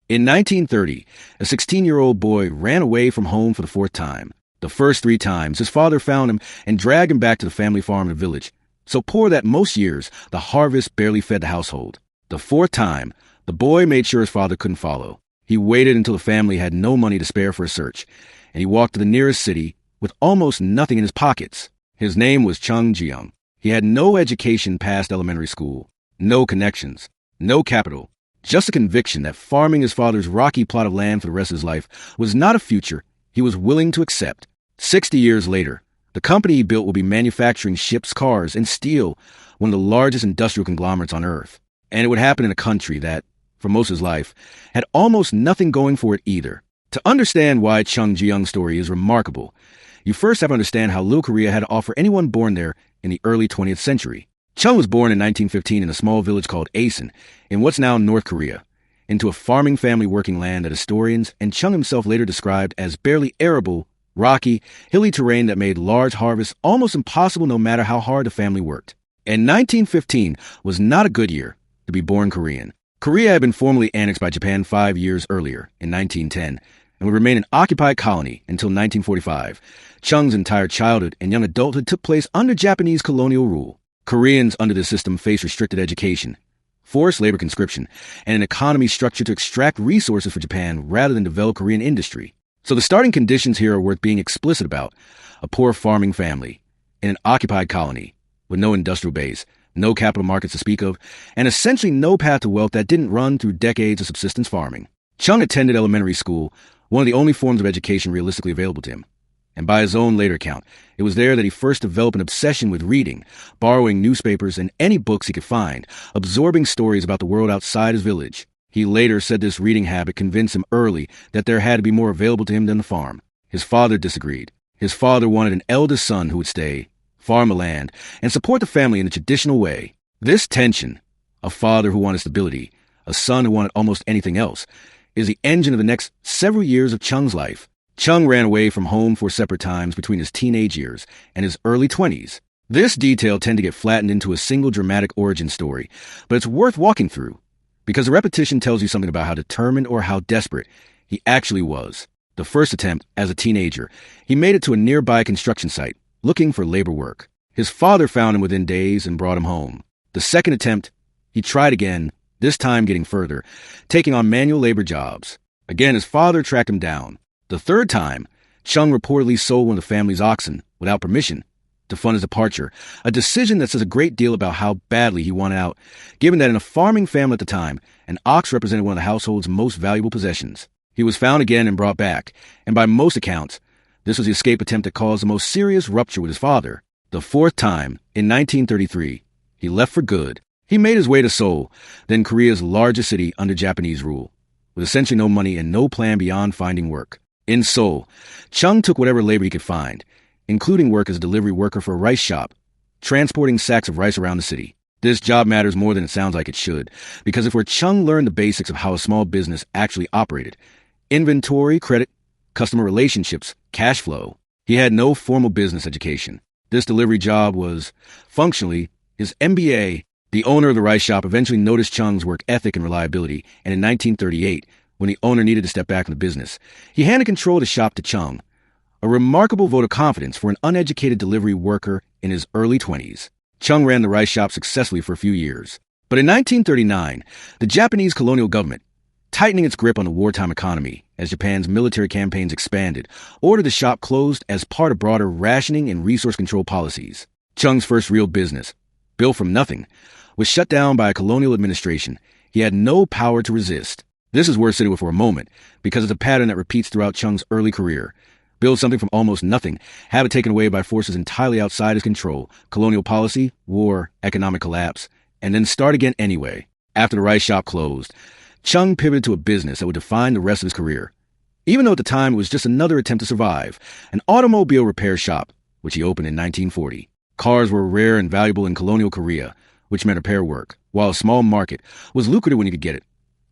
In 1930, a 16-year-old boy ran away from home for the fourth time. The first 3 times, his father found him and dragged him back to the family farm in the village, so poor that most years the harvest barely fed the household. The fourth time, the boy made sure his father couldn't follow. He waited until the family had no money to spare for a search, and he walked to the nearest city with almost nothing in his pockets. His name was Chung Ju-yung. He had no education past elementary school, no connections, no capital, just a conviction that farming his father's rocky plot of land for the rest of his life was not a future he was willing to accept. 60 years later, the company he built will be manufacturing ships, cars, and steel, one of the largest industrial conglomerates on Earth. And it would happen in a country that, for most of his life, had almost nothing going for it either. To understand why Chung Ju-young's story is remarkable, you first have to understand how little Korea had to offer anyone born there in the early 20th century. Chung was born in 1915 in a small village called Asan, in what's now North Korea, into a farming family working land that historians and Chung himself later described as barely arable, rocky, hilly terrain that made large harvests almost impossible no matter how hard the family worked. And 1915 was not a good year to be born Korean. Korea had been formally annexed by Japan 5 years earlier, in 1910, and would remain an occupied colony until 1945. Chung's entire childhood and young adulthood took place under Japanese colonial rule. Koreans under this system faced restricted education, forced labor conscription, and an economy structured to extract resources for Japan rather than develop Korean industry. So the starting conditions here are worth being explicit about. A poor farming family in an occupied colony with no industrial base, no capital markets to speak of, and essentially no path to wealth that didn't run through decades of subsistence farming. Chung attended elementary school, one of the only forms of education realistically available to him. And by his own later account, it was there that he first developed an obsession with reading, borrowing newspapers and any books he could find, absorbing stories about the world outside his village. He later said this reading habit convinced him early that there had to be more available to him than the farm. His father disagreed. His father wanted an eldest son who would stay, farm the land, and support the family in the traditional way. This tension, a father who wanted stability, a son who wanted almost anything else, is the engine of the next several years of Chung's life. Chung ran away from home 4 separate times between his teenage years and his early 20s. This detail tends to get flattened into a single dramatic origin story, but it's worth walking through, because the repetition tells you something about how determined or how desperate he actually was. The first attempt, as a teenager, he made it to a nearby construction site, looking for labor work. His father found him within days and brought him home. The second attempt, he tried again, this time getting further, taking on manual labor jobs. Again, his father tracked him down. The third time, Chung reportedly sold one of the family's oxen, without permission, to fund his departure, a decision that says a great deal about how badly he wanted out, given that in a farming family at the time, an ox represented one of the household's most valuable possessions. He was found again and brought back, and by most accounts, this was the escape attempt that caused the most serious rupture with his father. The fourth time, in 1933, he left for good. He made his way to Seoul, then Korea's largest city under Japanese rule, with essentially no money and no plan beyond finding work. In Seoul, Chung took whatever labor he could find, including work as a delivery worker for a rice shop, transporting sacks of rice around the city. This job matters more than it sounds like it should, because if where Chung learned the basics of how a small business actually operated, inventory, credit, customer relationships, cash flow, he had no formal business education. This delivery job was, functionally, his MBA. The owner of the rice shop eventually noticed Chung's work ethic and reliability, and in 1938, when the owner needed to step back from the business, he handed control of the shop to Chung, a remarkable vote of confidence for an uneducated delivery worker in his early 20s. Chung ran the rice shop successfully for a few years. But in 1939, the Japanese colonial government, tightening its grip on the wartime economy as Japan's military campaigns expanded, ordered the shop closed as part of broader rationing and resource control policies. Chung's first real business, built from nothing, was shut down by a colonial administration he had no power to resist. This is worth sitting with for a moment, because it's a pattern that repeats throughout Chung's early career. Build something from almost nothing, have it taken away by forces entirely outside his control, colonial policy, war, economic collapse, and then start again anyway. After the rice shop closed, Chung pivoted to a business that would define the rest of his career. Even though at the time it was just another attempt to survive, an automobile repair shop, which he opened in 1940. Cars were rare and valuable in colonial Korea, which meant repair work, while a small market was lucrative when you could get it,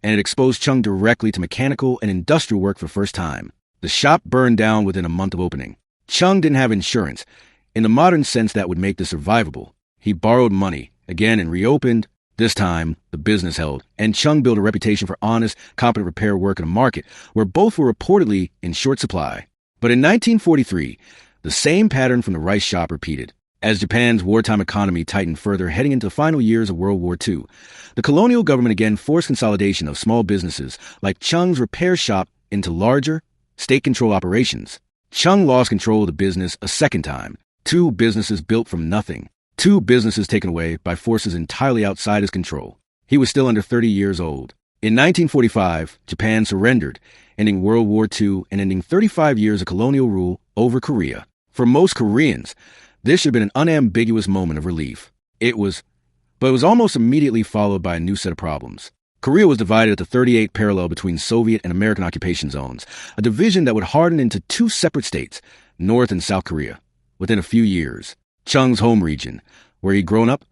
and it exposed Chung directly to mechanical and industrial work for the first time. The shop burned down within a month of opening. Chung didn't have insurance, in the modern sense that would make this survivable. He borrowed money, again, and reopened, This time, the business held, and Chung built a reputation for honest, competent repair work in a market where both were reportedly in short supply. But in 1943, the same pattern from the rice shop repeated. As Japan's wartime economy tightened further heading into the final years of World War II, the colonial government again forced consolidation of small businesses like Chung's repair shop into larger, state-controlled operations. Chung lost control of the business a second time. Two businesses built from nothing. Two businesses taken away by forces entirely outside his control. He was still under 30 years old. In 1945, Japan surrendered, ending World War II and ending 35 years of colonial rule over Korea. For most Koreans, this should have been an unambiguous moment of relief. But it was almost immediately followed by a new set of problems. Korea was divided at the 38th parallel between Soviet and American occupation zones, a division that would harden into two separate states, North and South Korea, within a few years. Chung's home region, where he'd grown up,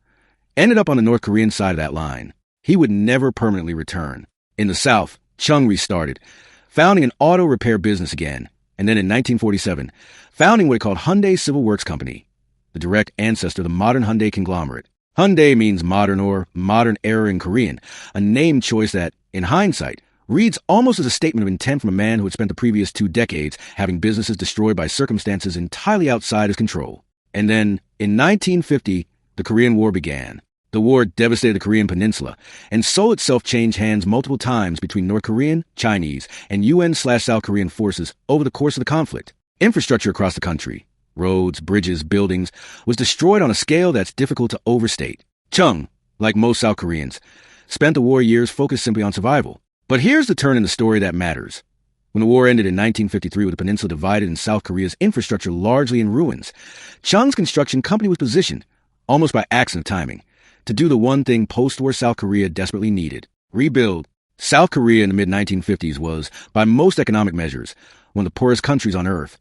ended up on the North Korean side of that line. He would never permanently return. In the South, Chung restarted, founding an auto repair business again, and then in 1947, founding what he called Hyundai Civil Works Company, the direct ancestor of the modern Hyundai conglomerate. Hyundai means modern or modern era in Korean, a name choice that, in hindsight, reads almost as a statement of intent from a man who had spent the previous 2 decades having businesses destroyed by circumstances entirely outside his control. And then, in 1950, the Korean War began. The war devastated the Korean peninsula, and Seoul itself changed hands multiple times between North Korean, Chinese, and UN/South Korean forces over the course of the conflict. Infrastructure across the country, roads, bridges, buildings, was destroyed on a scale that's difficult to overstate. Chung, like most South Koreans, spent the war years focused simply on survival. But here's the turn in the story that matters. When the war ended in 1953 with the peninsula divided and South Korea's infrastructure largely in ruins, Chung's construction company was positioned, almost by accident of timing, to do the one thing post-war South Korea desperately needed: rebuild. South Korea in the mid-1950s was, by most economic measures, one of the poorest countries on earth.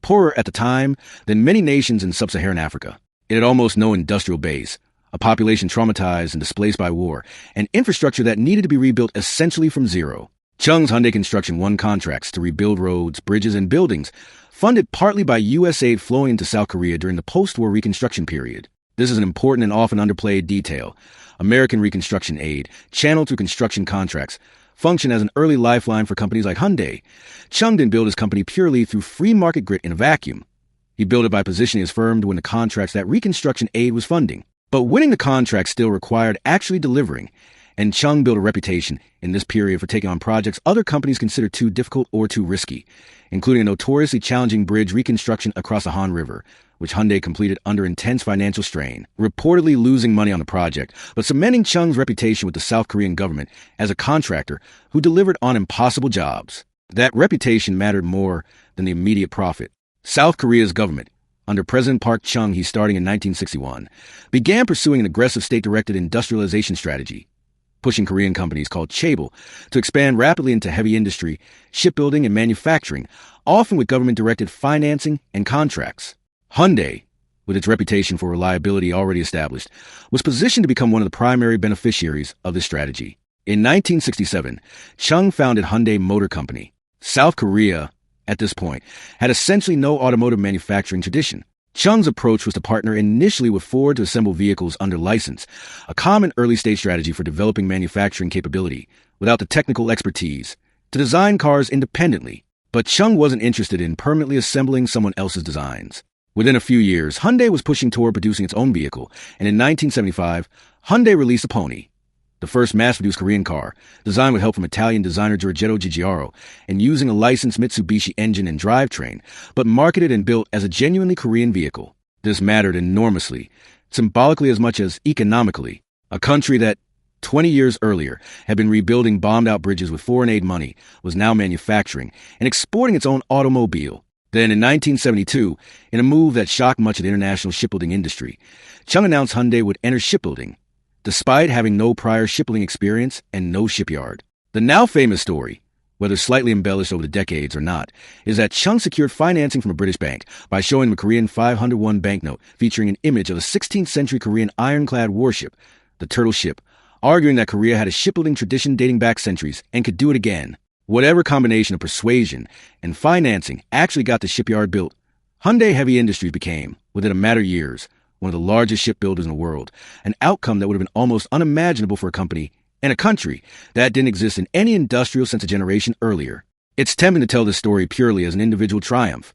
Poorer at the time than many nations in sub-Saharan Africa. It had almost no industrial base, a population traumatized and displaced by war, and infrastructure that needed to be rebuilt essentially from zero. Chung's Hyundai Construction won contracts to rebuild roads, bridges, and buildings, funded partly by U.S. aid flowing into South Korea during the post-war reconstruction period. This is an important and often underplayed detail. American reconstruction aid, channeled through construction contracts, functioned as an early lifeline for companies like Hyundai. Chung didn't build his company purely through free market grit in a vacuum. He built it by positioning his firm to win the contracts that reconstruction aid was funding. But winning the contract still required actually delivering, and Chung built a reputation in this period for taking on projects other companies considered too difficult or too risky, including a notoriously challenging bridge reconstruction across the Han River, which Hyundai completed under intense financial strain, reportedly losing money on the project, but cementing Chung's reputation with the South Korean government as a contractor who delivered on impossible jobs. That reputation mattered more than the immediate profit. South Korea's government, under President Park Chung-hee starting in 1961, began pursuing an aggressive state-directed industrialization strategy, pushing Korean companies called chaebol to expand rapidly into heavy industry, shipbuilding, and manufacturing, often with government-directed financing and contracts. Hyundai, with its reputation for reliability already established, was positioned to become one of the primary beneficiaries of this strategy. In 1967, Chung founded Hyundai Motor Company. South Korea, at this point, had essentially no automotive manufacturing tradition. Chung's approach was to partner initially with Ford to assemble vehicles under license, a common early-stage strategy for developing manufacturing capability without the technical expertise, to design cars independently. But Chung wasn't interested in permanently assembling someone else's designs. Within a few years, Hyundai was pushing toward producing its own vehicle, and in 1975, Hyundai released the Pony, the first mass-produced Korean car, designed with help from Italian designer Giorgetto Giugiaro, and using a licensed Mitsubishi engine and drivetrain, but marketed and built as a genuinely Korean vehicle. This mattered enormously, symbolically as much as economically. A country that, 20 years earlier, had been rebuilding bombed-out bridges with foreign aid money, was now manufacturing and exporting its own automobile. Then, in 1972, in a move that shocked much of the international shipbuilding industry, Chung announced Hyundai would enter shipbuilding, despite having no prior shipbuilding experience and no shipyard. The now famous story, whether slightly embellished over the decades or not, is that Chung secured financing from a British bank by showing him a Korean 501 banknote featuring an image of a 16th century Korean ironclad warship, the Turtle Ship, arguing that Korea had a shipbuilding tradition dating back centuries and could do it again. Whatever combination of persuasion and financing actually got the shipyard built, Hyundai Heavy Industries became, within a matter of years, one of the largest shipbuilders in the world, an outcome that would have been almost unimaginable for a company and a country that didn't exist in any industrial sense a generation earlier. It's tempting to tell this story purely as an individual triumph.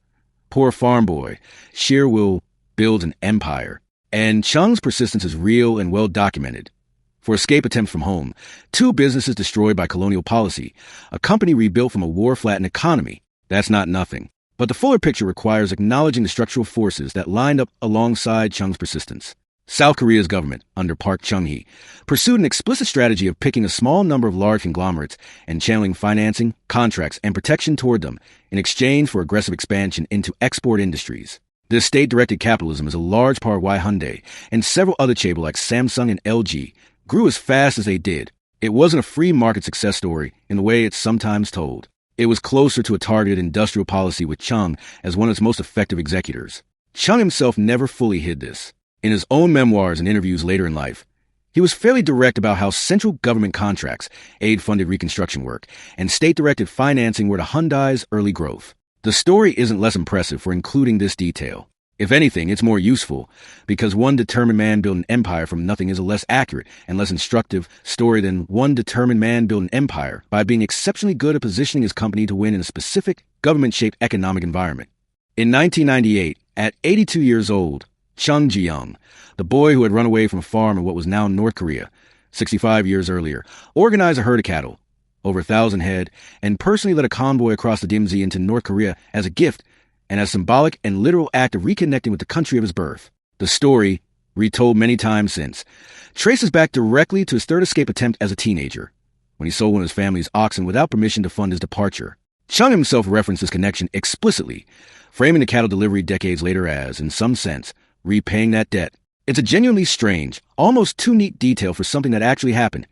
Poor farm boy, sheer will builds an empire, and Chung's persistence is real and well documented. For escape attempts from home, 2 businesses destroyed by colonial policy, a company rebuilt from a war-flattened economy. That's not nothing. But the fuller picture requires acknowledging the structural forces that lined up alongside Chung's persistence. South Korea's government, under Park Chung-hee, pursued an explicit strategy of picking a small number of large conglomerates and channeling financing, contracts, and protection toward them in exchange for aggressive expansion into export industries. This state-directed capitalism is a large part of why Hyundai and several other chaebol like Samsung and LG grew as fast as they did. It wasn't a free market success story in the way it's sometimes told. It was closer to a targeted industrial policy with Chung as one of its most effective executors. Chung himself never fully hid this. In his own memoirs and interviews later in life, he was fairly direct about how central government contracts, aid-funded reconstruction work, and state-directed financing were to Hyundai's early growth. The story isn't less impressive for including this detail. If anything, it's more useful, because one determined man built an empire from nothing is a less accurate and less instructive story than one determined man built an empire by being exceptionally good at positioning his company to win in a specific, government-shaped economic environment. In 1998, at 82 years old, Chung Ju-yung, the boy who had run away from a farm in what was now North Korea, 65 years earlier, organized a herd of cattle, over 1,000 head, and personally led a convoy across the DMZ into North Korea as a gift and as a symbolic and literal act of reconnecting with the country of his birth. The story, retold many times since, traces back directly to his third escape attempt as a teenager, when he sold one of his family's oxen without permission to fund his departure. Chung himself referenced this connection explicitly, framing the cattle delivery decades later as, in some sense, repaying that debt. It's a genuinely strange, almost too neat detail for something that actually happened.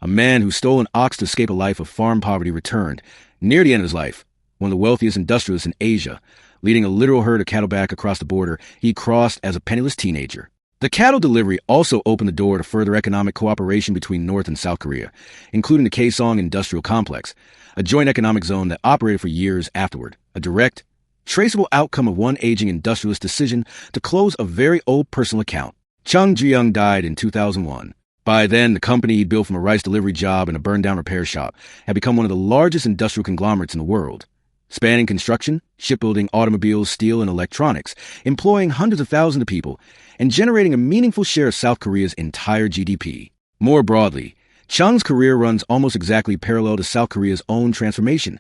A man who stole an ox to escape a life of farm poverty returned, near the end of his life, one of the wealthiest industrialists in Asia, leading a literal herd of cattle back across the border he crossed as a penniless teenager. The cattle delivery also opened the door to further economic cooperation between North and South Korea, including the Kaesong Industrial Complex, a joint economic zone that operated for years afterward, a direct, traceable outcome of one aging industrialist decision to close a very old personal account. Chung Ju-yung died in 2001. By then, the company he'd built from a rice delivery job and a burned-down repair shop had become one of the largest industrial conglomerates in the world, spanning construction, shipbuilding, automobiles, steel, and electronics, employing hundreds of thousands of people, and generating a meaningful share of South Korea's entire GDP. More broadly, Chung's career runs almost exactly parallel to South Korea's own transformation,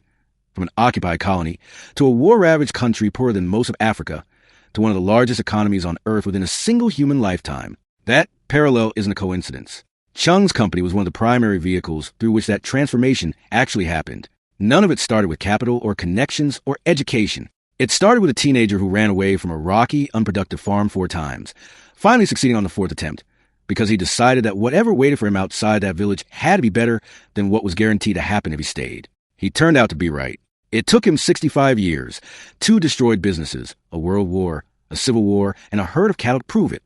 from an occupied colony to a war-ravaged country poorer than most of Africa, to one of the largest economies on Earth within a single human lifetime. That parallel isn't a coincidence. Chung's company was one of the primary vehicles through which that transformation actually happened. None of it started with capital or connections or education. It started with a teenager who ran away from a rocky, unproductive farm 4 times, finally succeeding on the 4th attempt, because he decided that whatever waited for him outside that village had to be better than what was guaranteed to happen if he stayed. He turned out to be right. It took him 65 years, 2 destroyed businesses, a world war, a civil war, and a herd of cattle to prove it.